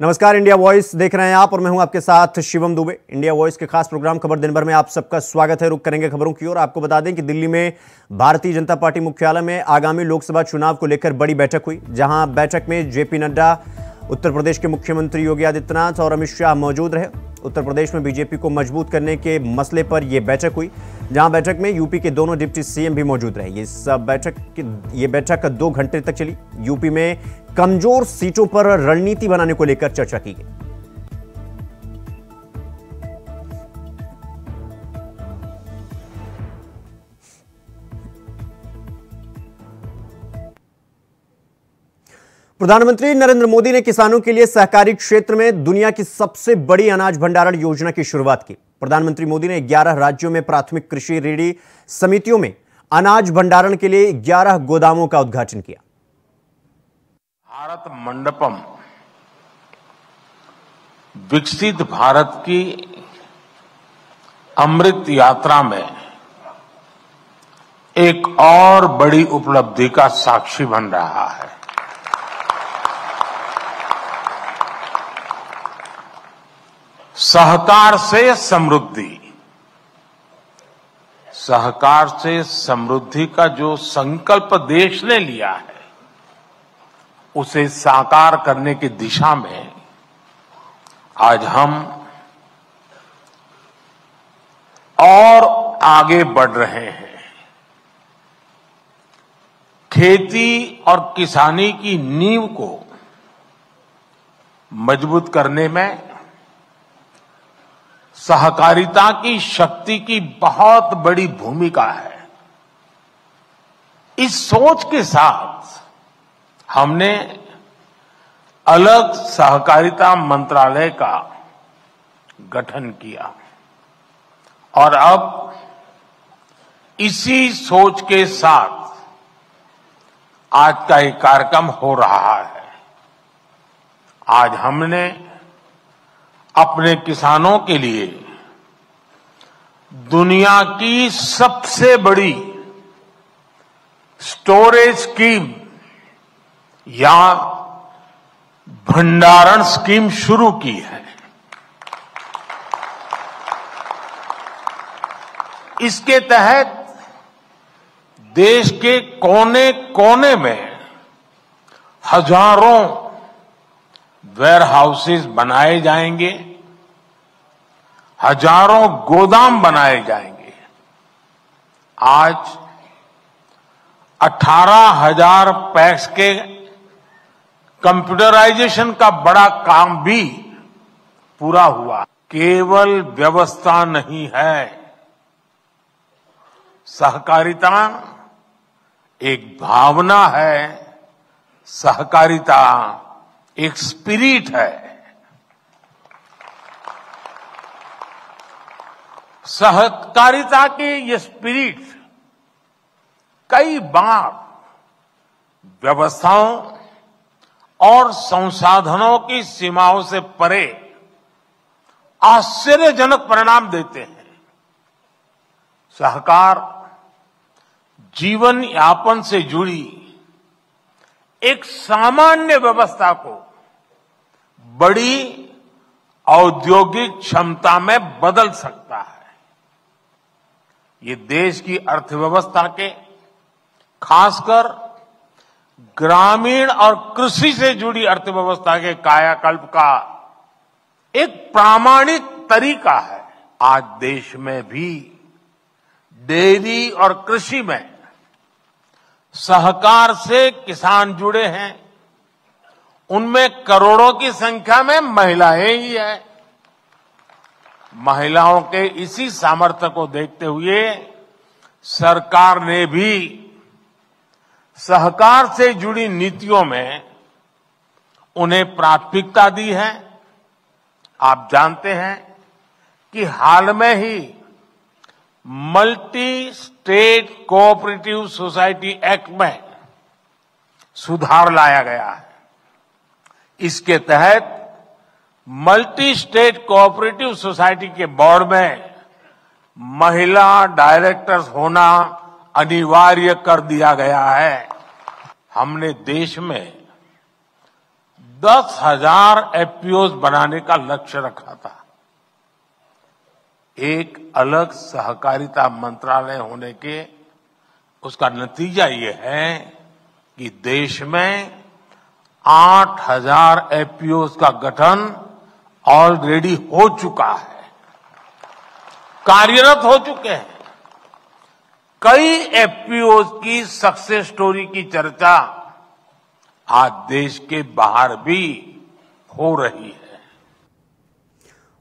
नमस्कार, India voice देख रहे हैं आप और मैं हूं आपके साथ शिवम दुबे। इंडिया वॉइस के खास प्रोग्राम खबर दिन भर में आप सबका स्वागत है। रुक करेंगे खबरों की ओर। आपको बता दें कि दिल्ली में भारतीय जनता पार्टी मुख्यालय में आगामी लोकसभा चुनाव को लेकर बड़ी बैठक हुई, जहां बैठक में जेपी नड्डा, उत्तर प्रदेश के मुख्यमंत्री योगी आदित्यनाथ और अमित शाह मौजूद रहे। उत्तर प्रदेश में बीजेपी को मजबूत करने के मसले पर यह बैठक हुई, जहां बैठक में यूपी के दोनों डिप्टी सीएम भी मौजूद रहे। ये बैठक 2 घंटे तक चली। यूपी में कमजोर सीटों पर रणनीति बनाने को लेकर चर्चा की गई। प्रधानमंत्री नरेंद्र मोदी ने किसानों के लिए सहकारी क्षेत्र में दुनिया की सबसे बड़ी अनाज भंडारण योजना की शुरुआत की। प्रधानमंत्री मोदी ने 11 राज्यों में प्राथमिक कृषि ऋण समितियों में अनाज भंडारण के लिए 11 गोदामों का उद्घाटन किया। भारत मंडपम विकसित भारत की अमृत यात्रा में एक और बड़ी उपलब्धि का साक्षी बन रहा है। सहकार से समृद्धि, सहकार से समृद्धि का जो संकल्प देश ने लिया है, उसे साकार करने की दिशा में आज हम और आगे बढ़ रहे हैं। खेती और किसानी की नींव को मजबूत करने में सहकारिता की शक्ति की बहुत बड़ी भूमिका है। इस सोच के साथ हमने अलग सहकारिता मंत्रालय का गठन किया और अब इसी सोच के साथ आज का एक कार्यक्रम हो रहा है। आज हमने अपने किसानों के लिए दुनिया की सबसे बड़ी स्टोरेज स्कीम या भंडारण स्कीम शुरू की है। इसके तहत देश के कोने कोने में हजारों वेयर हाउसेज बनाए जाएंगे, हजारों गोदाम बनाए जाएंगे। आज 18,000 पैक्स के कंप्यूटराइजेशन का बड़ा काम भी पूरा हुआ। केवल व्यवस्था नहीं है, सहकारिता एक भावना है, सहकारिता एक स्पिरिट है। सहकारिता के ये स्पिरिट कई बार व्यवस्थाओं और संसाधनों की सीमाओं से परे आश्चर्यजनक परिणाम देते हैं। सहकार जीवन यापन से जुड़ी एक सामान्य व्यवस्था को बड़ी औद्योगिक क्षमता में बदल सकता है। ये देश की अर्थव्यवस्था के, खासकर ग्रामीण और कृषि से जुड़ी अर्थव्यवस्था के कायाकल्प का एक प्रामाणिक तरीका है। आज देश में भी डेयरी और कृषि में सहकार से किसान जुड़े हैं। उनमें करोड़ों की संख्या में महिलाएं ही हैं। महिलाओं के इसी सामर्थ्य को देखते हुए सरकार ने भी सहकार से जुड़ी नीतियों में उन्हें प्राथमिकता दी है। आप जानते हैं कि हाल में ही multi state cooperative society act में सुधार लाया गया है। इसके तहत मल्टी स्टेट कोऑपरेटिव सोसाइटी के बोर्ड में महिला डायरेक्टर्स होना अनिवार्य कर दिया गया है। हमने देश में 10,000 एफपीओ बनाने का लक्ष्य रखा था। एक अलग सहकारिता मंत्रालय होने के उसका नतीजा ये है कि देश में 8,000 एफपीओ का गठन ऑलरेडी हो चुका है, कार्यरत हो चुके हैं। कई एफपीओ की सक्सेस स्टोरी की चर्चा आज देश के बाहर भी हो रही है।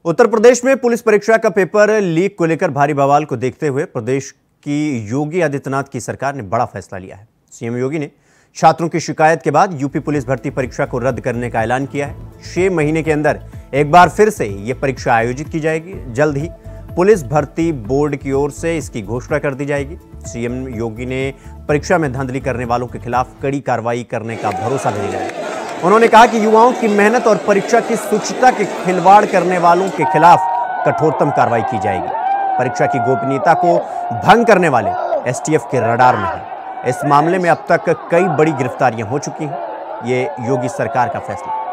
उत्तर प्रदेश में पुलिस परीक्षा का पेपर लीक को लेकर भारी बवाल को देखते हुए प्रदेश की योगी आदित्यनाथ की सरकार ने बड़ा फैसला लिया है। सीएम योगी ने छात्रों की शिकायत के बाद यूपी पुलिस भर्ती परीक्षा को रद्द करने का ऐलान किया है। 6 महीने के अंदर एक बार फिर से यह परीक्षा आयोजित की जाएगी। जल्द ही पुलिस भर्ती बोर्ड की ओर से इसकी घोषणा कर दी जाएगी। सीएम योगी ने परीक्षा में धांधली करने वालों के खिलाफ कड़ी कार्रवाई करने का भरोसा भी दिलाया। उन्होंने कहा कि युवाओं की मेहनत और परीक्षा की शुचिता के खिलवाड़ करने वालों के खिलाफ कठोरतम कार्रवाई की जाएगी। परीक्षा की गोपनीयता को भंग करने वाले एसटीएफ के रडार में हैं। इस मामले में अब तक कई बड़ी गिरफ्तारियां हो चुकी हैं। ये योगी सरकार का फैसला।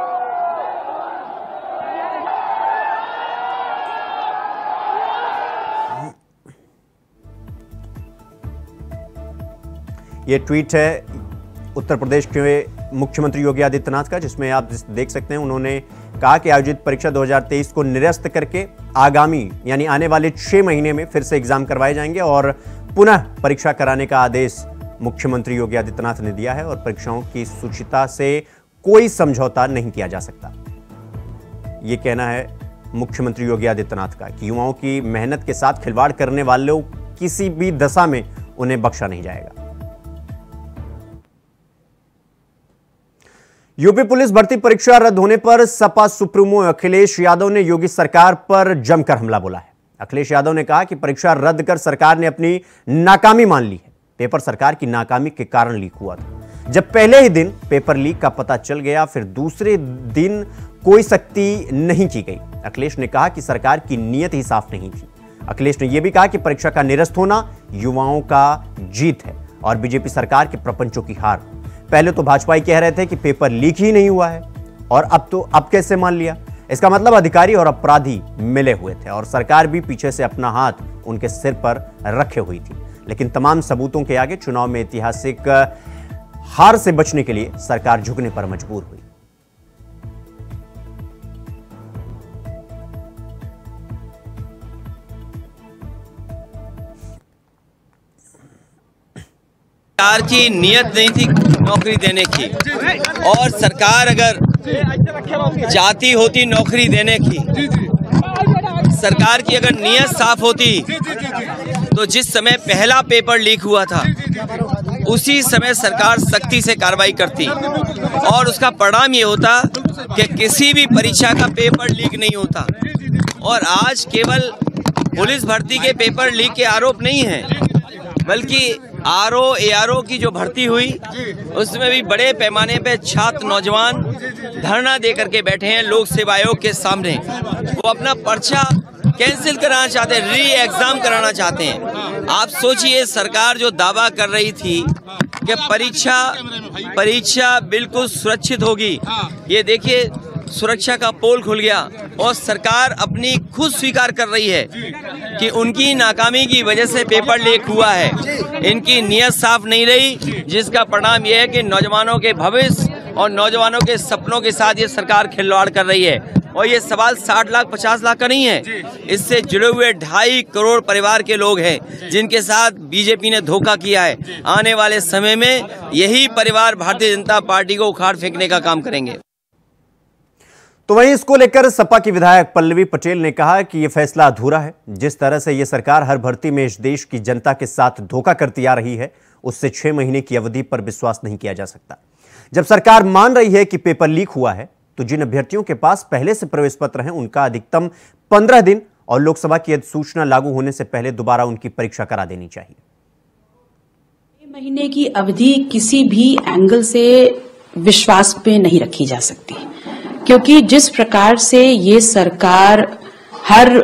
ये ट्वीट है उत्तर प्रदेश के मुख्यमंत्री योगी आदित्यनाथ का, जिसमें आप देख सकते हैं उन्होंने कहा कि आयोजित परीक्षा 2023 को निरस्त करके आगामी यानी आने वाले 6 महीने में फिर से एग्जाम करवाए जाएंगे और पुनः परीक्षा कराने का आदेश मुख्यमंत्री योगी आदित्यनाथ ने दिया है और परीक्षाओं की शुचिता से कोई समझौता नहीं किया जा सकता। यह कहना है मुख्यमंत्री योगी आदित्यनाथ का कि युवाओं की मेहनत के साथ खिलवाड़ करने वालों किसी भी दशा में उन्हें बख्शा नहीं जाएगा। यूपी पुलिस भर्ती परीक्षा रद्द होने पर सपा सुप्रीमो अखिलेश यादव ने योगी सरकार पर जमकर हमला बोला है। अखिलेश यादव ने कहा कि परीक्षा रद्द कर सरकार ने अपनी नाकामी मान ली है। पेपर सरकार की नाकामी के कारण लीक हुआ था। जब पहले ही दिन पेपर लीक का पता चल गया, फिर दूसरे दिन कोई सख्ती नहीं की गई। अखिलेश ने कहा कि सरकार की नीयत ही साफ नहीं थी। अखिलेश ने यह भी कहा कि परीक्षा का निरस्त होना युवाओं का जीत है और बीजेपी सरकार के प्रपंचों की हार। पहले तो भाजपा ही कह रहे थे कि पेपर लीक ही नहीं हुआ है और अब कैसे मान लिया। इसका मतलब अधिकारी और अपराधी मिले हुए थे और सरकार भी पीछे से अपना हाथ उनके सिर पर रखे हुई थी। लेकिन तमाम सबूतों के आगे चुनाव में ऐतिहासिक हार से बचने के लिए सरकार झुकने पर मजबूर हुई। सरकार की नियत नहीं थी नौकरी देने की और सरकार अगर चाहती होती नौकरी देने की, सरकार की अगर नियत साफ होती तो जिस समय पहला पेपर लीक हुआ था उसी समय सरकार सख्ती से कार्रवाई करती और उसका परिणाम ये होता कि किसी भी परीक्षा का पेपर लीक नहीं होता। और आज केवल पुलिस भर्ती के पेपर लीक के आरोप नहीं है, बल्कि एआरओ की जो भर्ती हुई उसमें भी बड़े पैमाने पे छात्र नौजवान धरना दे करके बैठे हैं लोक सेवा आयोग के सामने। वो अपना पर्चा कैंसिल कराना चाहते हैं, री एग्जाम कराना चाहते हैं। आप सोचिए, सरकार जो दावा कर रही थी कि परीक्षा बिल्कुल सुरक्षित होगी, ये देखिए सुरक्षा का पोल खुल गया और सरकार अपनी खुद स्वीकार कर रही है कि उनकी नाकामी की वजह से पेपर लीक हुआ है। इनकी नीयत साफ नहीं रही, जिसका परिणाम यह है कि नौजवानों के भविष्य और नौजवानों के सपनों के साथ ये सरकार खिलवाड़ कर रही है। और ये सवाल 60 लाख 50 लाख का नहीं है, इससे जुड़े हुए 2.5 करोड़ परिवार के लोग हैं जिनके साथ बीजेपी ने धोखा किया है। आने वाले समय में यही परिवार भारतीय जनता पार्टी को उखाड़ फेंकने का काम करेंगे। तो वहीं इसको लेकर सपा की विधायक पल्लवी पटेल ने कहा कि यह फैसला अधूरा है। जिस तरह से यह सरकार हर भर्ती में इस देश की जनता के साथ धोखा करती आ रही है, उससे 6 महीने की अवधि पर विश्वास नहीं किया जा सकता। जब सरकार मान रही है कि पेपर लीक हुआ है, तो जिन अभ्यर्थियों के पास पहले से प्रवेश पत्र हैं उनका अधिकतम 15 दिन और लोकसभा की अधिसूचना लागू होने से पहले दोबारा उनकी परीक्षा करा देनी चाहिए। 6 महीने की अवधि किसी भी एंगल से विश्वास पे नहीं रखी जा सकती, क्योंकि जिस प्रकार से ये सरकार हर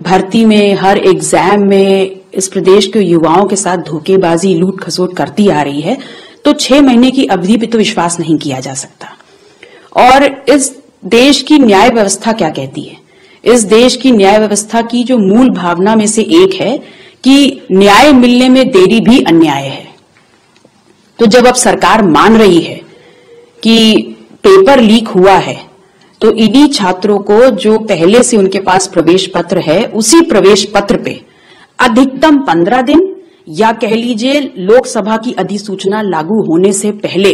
भर्ती में, हर एग्जाम में इस प्रदेश के युवाओं के साथ धोखेबाजी, लूट खसोट करती आ रही है, तो 6 महीने की अवधि पे तो विश्वास नहीं किया जा सकता। और इस देश की न्याय व्यवस्था क्या कहती है? इस देश की न्याय व्यवस्था की जो मूल भावना में से एक है कि न्याय मिलने में देरी भी अन्याय है। तो जब अब सरकार मान रही है कि पेपर लीक हुआ है, तो इन्हीं छात्रों को जो पहले से उनके पास प्रवेश पत्र है, उसी प्रवेश पत्र पे अधिकतम 15 दिन या कह लीजिए लोकसभा की अधिसूचना लागू होने से पहले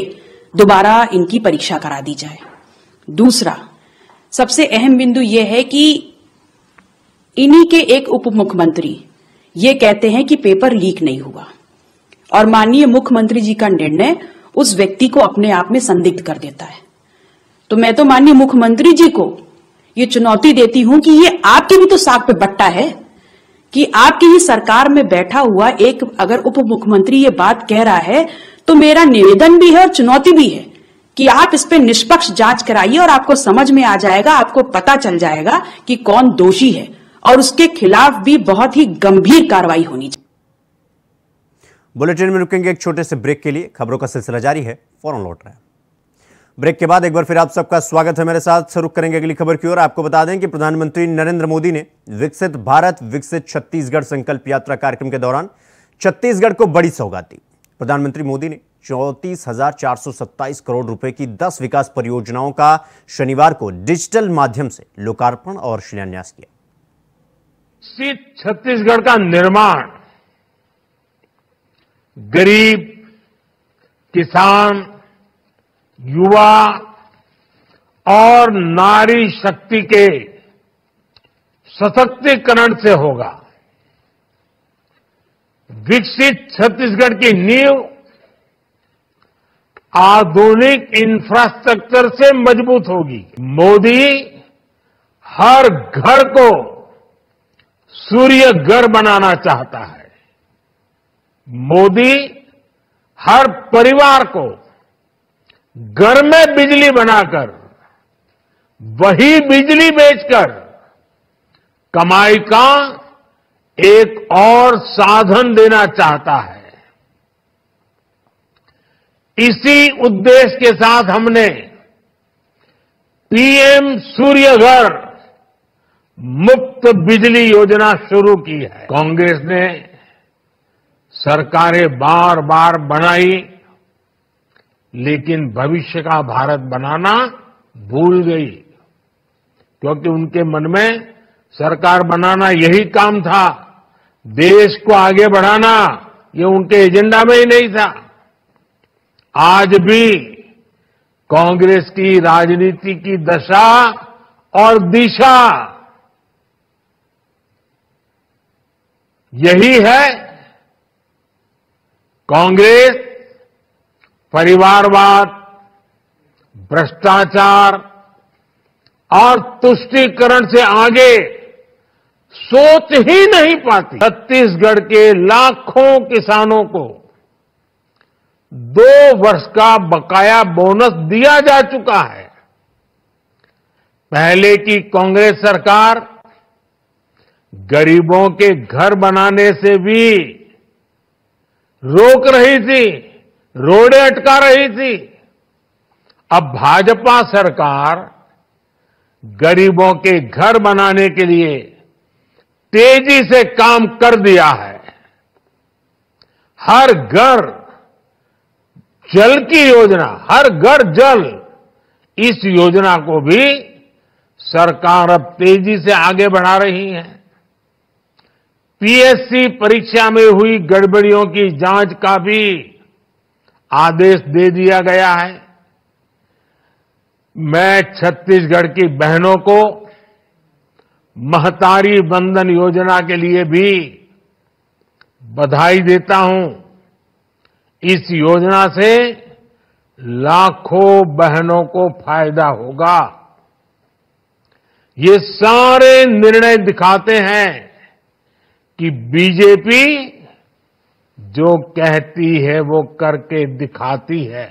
दोबारा इनकी परीक्षा करा दी जाए। दूसरा सबसे अहम बिंदु यह है कि इन्हीं के एक उप मुख्यमंत्री ये कहते हैं कि पेपर लीक नहीं हुआ, और माननीय मुख्यमंत्री जी का निर्णय उस व्यक्ति को अपने आप में संदिग्ध कर देता है। तो मैं तो माननीय मुख्यमंत्री जी को ये चुनौती देती हूं कि ये आपके भी तो साख पे बट्टा है कि आपकी ही सरकार में बैठा हुआ एक अगर उप मुख्यमंत्री ये बात कह रहा है, तो मेरा निवेदन भी है और चुनौती भी है कि आप इस पे निष्पक्ष जांच कराइए और आपको समझ में आ जाएगा, आपको पता चल जाएगा कि कौन दोषी है और उसके खिलाफ भी बहुत ही गंभीर कार्रवाई होनी चाहिए। बुलेटिन में रुकेंगे एक छोटे से ब्रेक के लिए। खबरों का सिलसिला जारी है, फौरन लौट रहे हैं। ब्रेक के बाद एक बार फिर आप सबका स्वागत है। मेरे साथ रुक करेंगे अगली खबर की ओर। आपको बता दें कि प्रधानमंत्री नरेंद्र मोदी ने विकसित भारत विकसित छत्तीसगढ़ संकल्प यात्रा कार्यक्रम के दौरान छत्तीसगढ़ को बड़ी सौगात दी। प्रधानमंत्री मोदी ने 34,427 करोड़ रुपए की 10 विकास परियोजनाओं का शनिवार को डिजिटल माध्यम से लोकार्पण और शिलान्यास किया। छत्तीसगढ़ का निर्माण गरीब, किसान, युवा और नारी शक्ति के सशक्तिकरण से होगा। विकसित छत्तीसगढ़ की नींव आधुनिक इंफ्रास्ट्रक्चर से मजबूत होगी। मोदी हर घर को सूर्य घर बनाना चाहता है। मोदी हर परिवार को घर में बिजली बनाकर वही बिजली बेचकर कमाई का एक और साधन देना चाहता है। इसी उद्देश्य के साथ हमने पीएम सूर्य घर मुफ्त बिजली योजना शुरू की है। कांग्रेस ने सरकारें बार बार बनाई, लेकिन भविष्य का भारत बनाना भूल गई, क्योंकि उनके मन में सरकार बनाना यही काम था, देश को आगे बढ़ाना ये उनके एजेंडा में ही नहीं था। आज भी कांग्रेस की राजनीति की दशा और दिशा यही है। कांग्रेस परिवारवाद, भ्रष्टाचार और तुष्टीकरण से आगे सोच ही नहीं पाती। छत्तीसगढ़ के लाखों किसानों को 2 वर्ष का बकाया बोनस दिया जा चुका है। पहले की कांग्रेस सरकार गरीबों के घर बनाने से भी रोक रही थी, रोड़े अटका रही थी। अब भाजपा सरकार गरीबों के घर बनाने के लिए तेजी से काम कर दिया है। हर घर जल की योजना, हर घर जल, इस योजना को भी सरकार अब तेजी से आगे बढ़ा रही है। पीएससी परीक्षा में हुई गड़बड़ियों की जांच का भी आदेश दे दिया गया है। मैं छत्तीसगढ़ की बहनों को महतारी बंधन योजना के लिए भी बधाई देता हूं। इस योजना से लाखों बहनों को फायदा होगा। ये सारे निर्णय दिखाते हैं कि बीजेपी जो कहती है वो करके दिखाती है।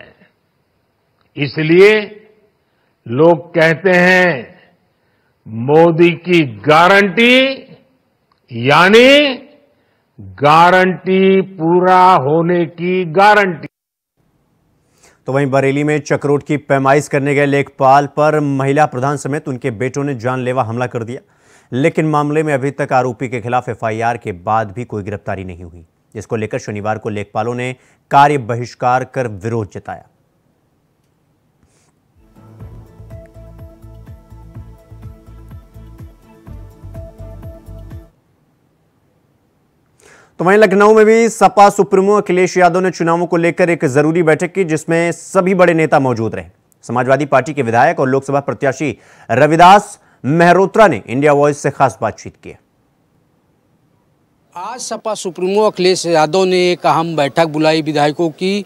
इसलिए लोग कहते हैं मोदी की गारंटी यानी गारंटी पूरा होने की गारंटी। तो वहीं बरेली में चक्रोट की पैमाइश करने गए लेखपाल पर महिला प्रधान समेत उनके बेटों ने जानलेवा हमला कर दिया। लेकिन मामले में अभी तक आरोपी के खिलाफ एफआईआर के बाद भी कोई गिरफ्तारी नहीं हुई, जिसको लेकर शनिवार को लेखपालों ने कार्य बहिष्कार कर विरोध जताया। तो वहीं लखनऊ में भी सपा सुप्रीमो अखिलेश यादव ने चुनावों को लेकर एक जरूरी बैठक की, जिसमें सभी बड़े नेता मौजूद रहे। समाजवादी पार्टी के विधायक और लोकसभा प्रत्याशी रविदास मेहरोत्रा ने इंडिया वॉइस से खास बातचीत की। आज सपा सुप्रीमो अखिलेश यादव ने एक अहम बैठक बुलाई विधायकों की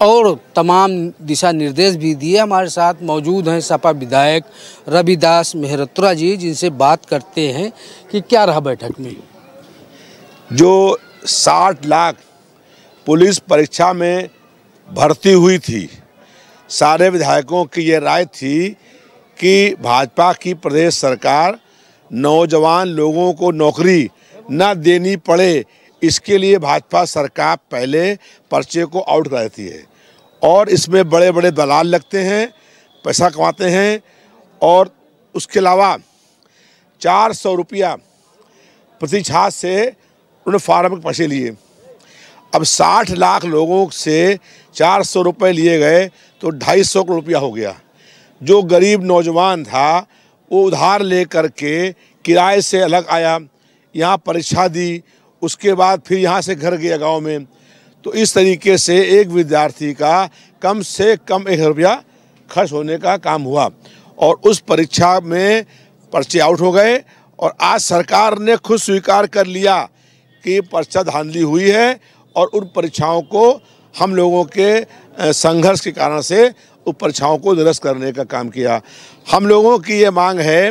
और तमाम दिशा निर्देश भी दिए। हमारे साथ मौजूद हैं सपा विधायक रविदास मेहरोत्रा जी, जिनसे बात करते हैं कि क्या रहा बैठक में। जो 60 लाख पुलिस परीक्षा में भर्ती हुई थी, सारे विधायकों की ये राय थी कि भाजपा की प्रदेश सरकार नौजवान लोगों को नौकरी न देनी पड़े, इसके लिए भाजपा सरकार पहले पर्चे को आउट कर देती है और इसमें बड़े बड़े दलाल लगते हैं, पैसा कमाते हैं और उसके अलावा 400 रुपया प्रति छात्र से उन्होंने फार्म के पैसे लिए। अब 60 लाख लोगों से 400 रुपये लिए गए तो 250 करोड़ रुपया हो गया। जो गरीब नौजवान था वो उधार ले करके किराए से अलग आया, यहाँ परीक्षा दी, उसके बाद फिर यहाँ से घर गया गांव में। तो इस तरीके से एक विद्यार्थी का कम से कम 1 रुपया खर्च होने का काम हुआ और उस परीक्षा में पर्चे आउट हो गए। और आज सरकार ने खुद स्वीकार कर लिया कि पर्चा धांधली हुई है और उन परीक्षाओं को हम लोगों के संघर्ष के कारण से उन परीक्षाओं को निरस्त करने का काम किया। हम लोगों की ये मांग है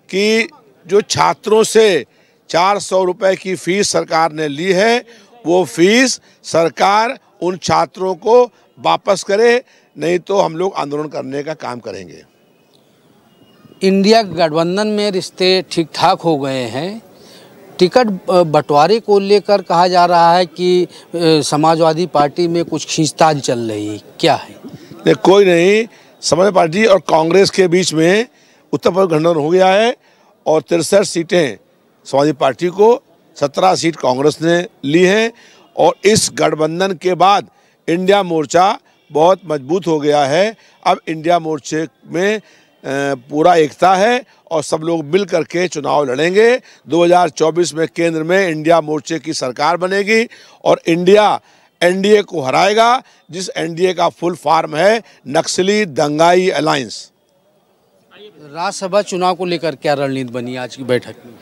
कि जो छात्रों से 400 रुपये की फीस सरकार ने ली है, वो फीस सरकार उन छात्रों को वापस करे, नहीं तो हम लोग आंदोलन करने का काम करेंगे। इंडिया गठबंधन में रिश्ते ठीक ठाक हो गए हैं। टिकट बंटवारे को लेकर कहा जा रहा है कि समाजवादी पार्टी में कुछ खींचतान चल रही है, क्या है? नहीं, कोई नहीं। समाजवादी पार्टी और कांग्रेस के बीच में उत्तर प्रदेश गठबंधन हो गया है और 63 सीटें समाजवादी पार्टी को, 17 सीट कांग्रेस ने ली हैं और इस गठबंधन के बाद इंडिया मोर्चा बहुत मजबूत हो गया है। अब इंडिया मोर्चे में पूरा एकता है और सब लोग मिल करके चुनाव लड़ेंगे। 2024 में केंद्र में इंडिया मोर्चे की सरकार बनेगी और इंडिया एनडीए को हराएगा, जिस एनडीए का फुल फॉर्म है नक्सली दंगाई अलायंस। राज्यसभा चुनाव को लेकर क्या रणनीति बनी आज की बैठक में?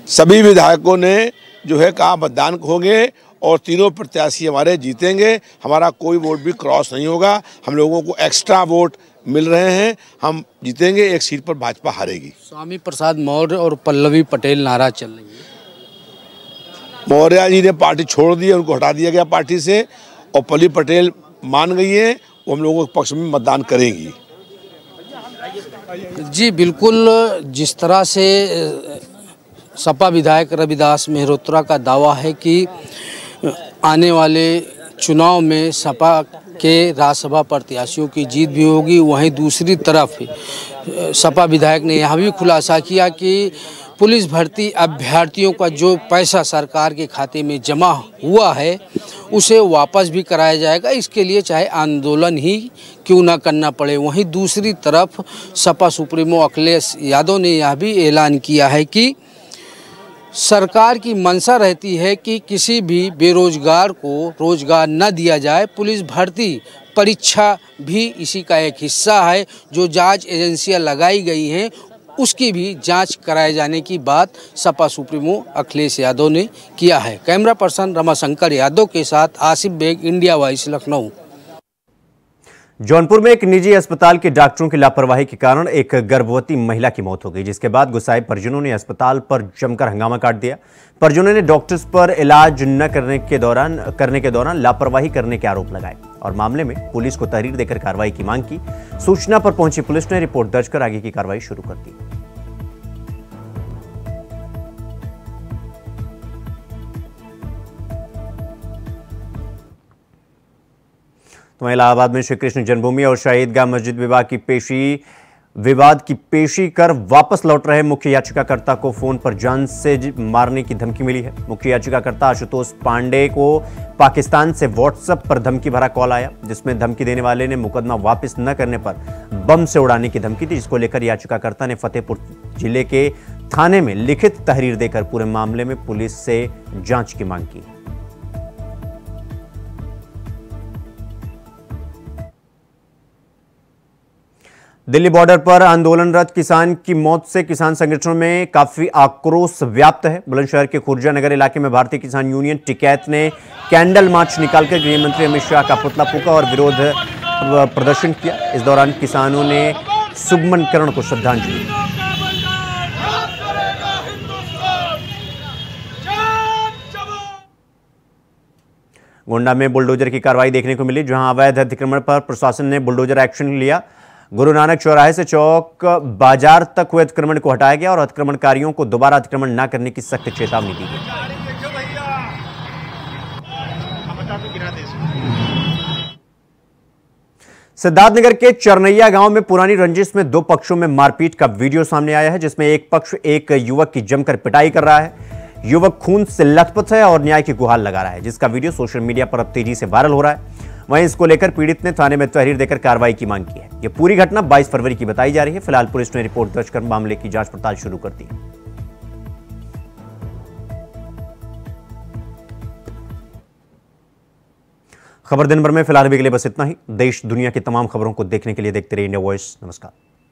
सभी विधायकों ने जो है कहा मतदान होंगे और तीनों प्रत्याशी हमारे जीतेंगे। हमारा कोई वोट भी क्रॉस नहीं होगा। हम लोगों को एक्स्ट्रा वोट मिल रहे हैं, हम जीतेंगे। एक सीट पर भाजपा हारेगी। स्वामी प्रसाद मौर्य और पल्लवी पटेल नाराज चल रही है। मौर्य जी ने पार्टी छोड़ दी है, उनको हटा दिया गया पार्टी से और पल्लवी पटेल मान गई है, वो हम लोगों के पक्ष में मतदान करेंगी। जी बिल्कुल, जिस तरह से सपा विधायक रविदास मेहरोत्रा का दावा है कि आने वाले चुनाव में सपा के राज्यसभा प्रत्याशियों की जीत भी होगी, वहीं दूसरी तरफ सपा विधायक ने यह भी खुलासा किया कि पुलिस भर्ती अभ्यर्थियों का जो पैसा सरकार के खाते में जमा हुआ है उसे वापस भी कराया जाएगा, इसके लिए चाहे आंदोलन ही क्यों ना करना पड़े। वहीं दूसरी तरफ सपा सुप्रीमो अखिलेश यादव ने यह भी ऐलान किया है कि सरकार की मंशा रहती है कि किसी भी बेरोजगार को रोजगार न दिया जाए। पुलिस भर्ती परीक्षा भी इसी का एक हिस्सा है। जो जांच एजेंसियां लगाई गई हैं उसकी भी जांच कराए जाने की बात सपा सुप्रीमो अखिलेश यादव ने किया है। कैमरा पर्सन रमाशंकर यादव के साथ आसिफ बेग, इंडिया वॉइस, लखनऊ। जौनपुर में एक निजी अस्पताल के डॉक्टरों की लापरवाही के कारण एक गर्भवती महिला की मौत हो गई, जिसके बाद गुस्साए परिजनों ने अस्पताल पर जमकर हंगामा काट दिया। परिजनों ने डॉक्टर्स पर इलाज न करने के दौरान लापरवाही करने के आरोप लगाए और मामले में पुलिस को तहरीर देकर कार्रवाई की मांग की। सूचना पर पहुंची पुलिस ने रिपोर्ट दर्ज कर आगे की कार्रवाई शुरू कर दी। तो इलाहाबाद में श्री कृष्ण जन्मभूमि और शाही ईदगाह मस्जिद विवाद की पेशी कर वापस लौट रहे मुख्य याचिकाकर्ता को फोन पर जान से मारने की धमकी मिली है। मुख्य याचिकाकर्ता आशुतोष पांडे को पाकिस्तान से व्हाट्सएप पर धमकी भरा कॉल आया, जिसमें धमकी देने वाले ने मुकदमा वापस न करने पर बम से उड़ाने की धमकी दी, जिसको लेकर याचिकाकर्ता ने फतेहपुर जिले के थाने में लिखित तहरीर देकर पूरे मामले में पुलिस से जांच की मांग की। दिल्ली बॉर्डर पर आंदोलनरत किसान की मौत से किसान संगठनों में काफी आक्रोश व्याप्त है। बुलंदशहर के खुर्जा नगर इलाके में भारतीय किसान यूनियन टिकैत ने कैंडल मार्च निकालकर गृह मंत्री अमित शाह का पुतला फूंका और विरोध प्रदर्शन किया। इस दौरान किसानों ने सुमन किरण को श्रद्धांजलि दी। गोंडा में बुलडोजर की कार्रवाई देखने को मिली, जहां अवैध अतिक्रमण पर प्रशासन ने बुलडोजर एक्शन लिया। गुरु नानक चौराहे से चौक बाजार तक हुए अतिक्रमण को हटाया गया और अतिक्रमणकारियों को दोबारा अतिक्रमण न करने की सख्त चेतावनी दी गई। सिद्धार्थनगर के चरनैया गांव में पुरानी रंजिश में दो पक्षों में मारपीट का वीडियो सामने आया है, जिसमें एक पक्ष एक युवक की जमकर पिटाई कर रहा है। युवक खून से लथपथ है और न्याय की गुहार लगा रहा है, जिसका वीडियो सोशल मीडिया पर अब तेजी से वायरल हो रहा है। वहीं इसको लेकर पीड़ित ने थाने में तहरीर देकर कार्रवाई की मांग की है। यह पूरी घटना 22 फरवरी की बताई जा रही है। फिलहाल पुलिस ने रिपोर्ट दर्ज कर मामले की जांच पड़ताल शुरू कर दी है। खबर दिन भर में फिलहाल अभी के लिए बस इतना ही। देश दुनिया की तमाम खबरों को देखने के लिए देखते रहिए इंडिया वॉइस। नमस्कार।